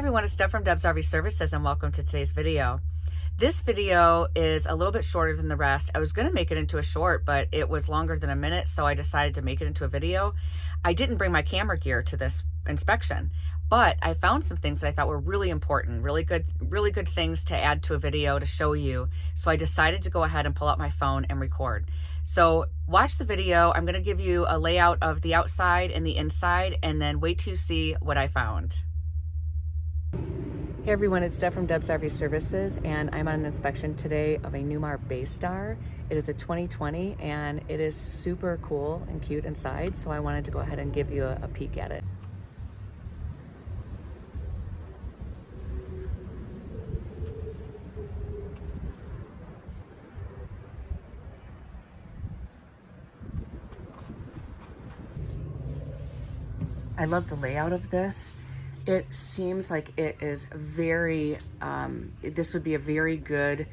everyone, it's Steph from Deb's RV Services and welcome to today's video. This video is a little bit shorter than the rest. I was going to make it into a short, but it was longer than a minute, so I decided to make it into a video. I didn't bring my camera gear to this inspection, but I found some things that I thought were really important, really good things to add to a video to show you. So I decided to go ahead and pull out my phone and record. So watch the video. I'm going to give you a layout of the outside and the inside, and then wait till you see what I found. Hey everyone, it's Steph from Deb's RV Services, and I'm on an inspection today of a Newmar Baystar. It is a 2020 and it is super cool and cute inside, so I wanted to go ahead and give you a peek at it. I love the layout of this. It seems like it is very, this would be a very good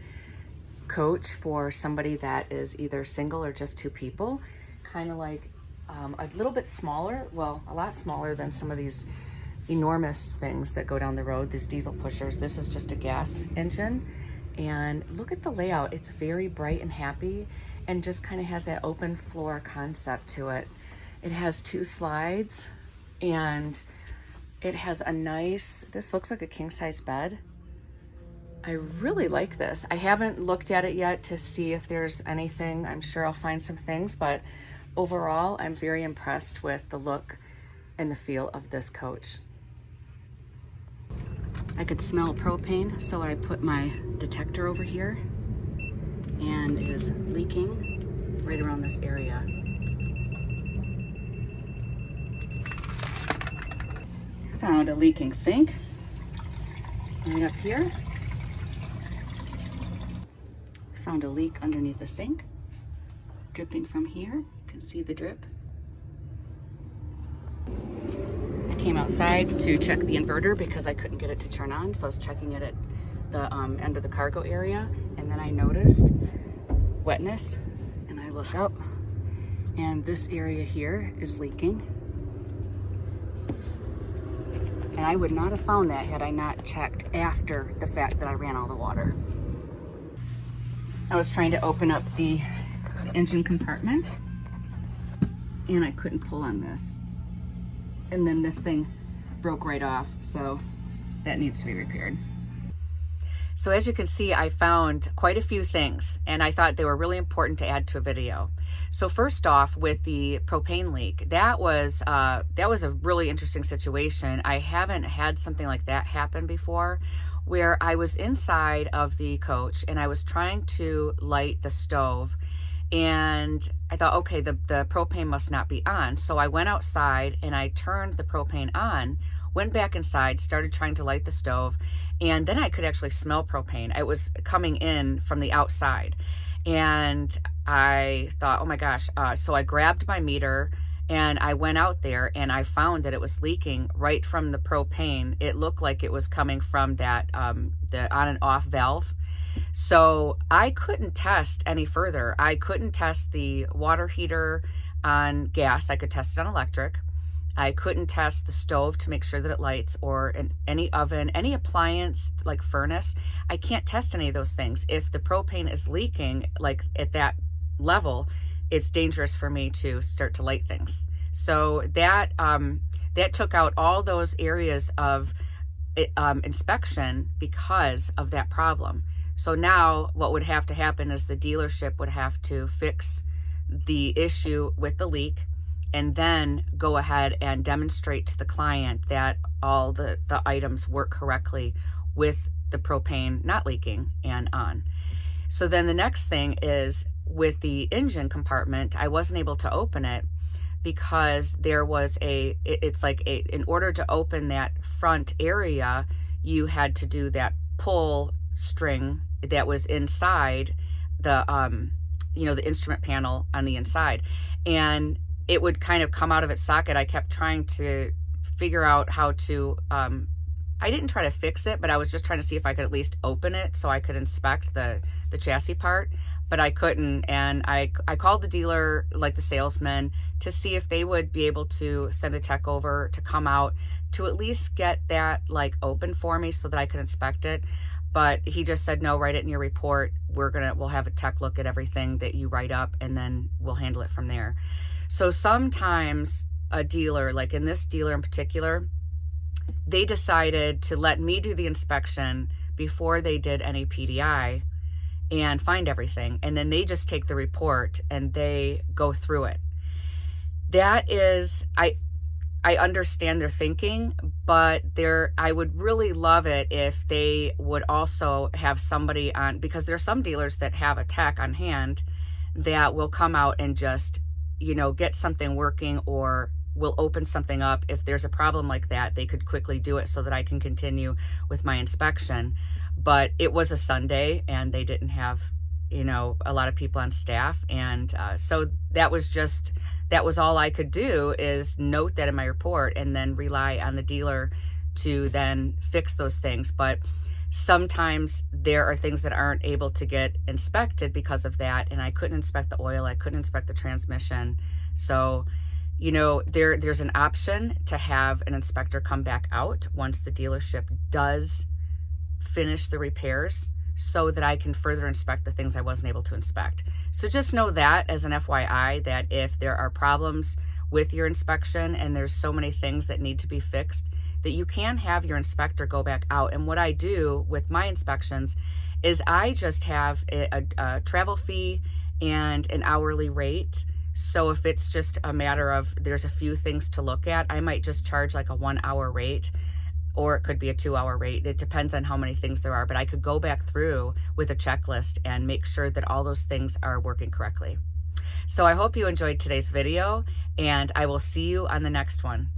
coach for somebody that is either single or just two people. Kind of like a little bit smaller, well, a lot smaller than some of these enormous things that go down the road, these diesel pushers. This is just a gas engine. And look at the layout. It's very bright and happy and just kind of has that open floor concept to it. It has two slides and it has a nice, this looks like a king-size bed. I really like this. I haven't looked at it yet to see if there's anything. I'm sure I'll find some things, but overall, I'm very impressed with the look and the feel of this coach. I could smell propane, so I put my detector over here, and it is leaking right around this area. Found a leaking sink right up here. Found a leak underneath the sink, dripping from here. You can see the drip. I came outside to check the inverter because I couldn't get it to turn on, so I was checking it at the end of the cargo area, and then I noticed wetness, and I look up, and this area here is leaking. And I would not have found that had I not checked after the fact that I ran all the water. I was trying to open up the engine compartment and I couldn't pull on this. And then this thing broke right off, so that needs to be repaired. So as you can see, I found quite a few things and I thought they were really important to add to a video. So first off, with the propane leak, that was a really interesting situation. I haven't had something like that happen before, where I was inside of the coach and I was trying to light the stove, and I thought, okay, the propane must not be on. So I went outside and I turned the propane on, went back inside, started trying to light the stove, and then I could actually smell propane. It was coming in from the outside. And I thought, oh my gosh. So I grabbed my meter and I went out there and I found that it was leaking right from the propane. It looked like it was coming from that, the on and off valve. So I couldn't test any further. I couldn't test the water heater on gas. I could test it on electric. I couldn't test the stove to make sure that it lights, or in any oven, any appliance like furnace. I can't test any of those things. If the propane is leaking like at that level, it's dangerous for me to start to light things. So that that took out all those areas of inspection because of that problem. So now what would have to happen is the dealership would have to fix the issue with the leak, and then go ahead and demonstrate to the client that all the items work correctly with the propane not leaking and on. So then the next thing is with the engine compartment, I wasn't able to open it because there was in order to open that front area, you had to do that pull string that was inside the, the instrument panel on the inside. And it would kind of come out of its socket. I kept trying to figure out how to, I didn't try to fix it, but I was just trying to see if I could at least open it so I could inspect the chassis part. but I couldn't. And I called the dealer, like the salesman, to see if they would be able to send a tech over to come out to at least get that like open for me so that I could inspect it. But he just said, no, write it in your report. We'll have a tech look at everything that you write up, and then we'll handle it from there. So sometimes a dealer, like in this dealer in particular, they decided to let me do the inspection before they did any PDI and find everything. And then they just take the report and they go through it. That is, I understand their thinking, but I would really love it if they would also have somebody on, because there are some dealers that have a tech on hand that will come out and just, you know, get something working, or will open something up. If there's a problem like that, they could quickly do it so that I can continue with my inspection. But it was a Sunday and they didn't have, you know, a lot of people on staff. And so that was all I could do, is note that in my report and then rely on the dealer to then fix those things. But sometimes there are things that aren't able to get inspected because of that. And I couldn't inspect the oil. I couldn't inspect the transmission. So, you know, there's an option to have an inspector come back out once the dealership does finish the repairs, so that I can further inspect the things I wasn't able to inspect. So just know that as an FYI, that if there are problems with your inspection and there's so many things that need to be fixed, that you can have your inspector go back out. And what I do with my inspections is I just have a travel fee and an hourly rate. So if it's just a matter of there's a few things to look at, I might just charge like a 1 hour rate, or it could be a 2 hour rate. It depends on how many things there are, but I could go back through with a checklist and make sure that all those things are working correctly. So I hope you enjoyed today's video, and I will see you on the next one.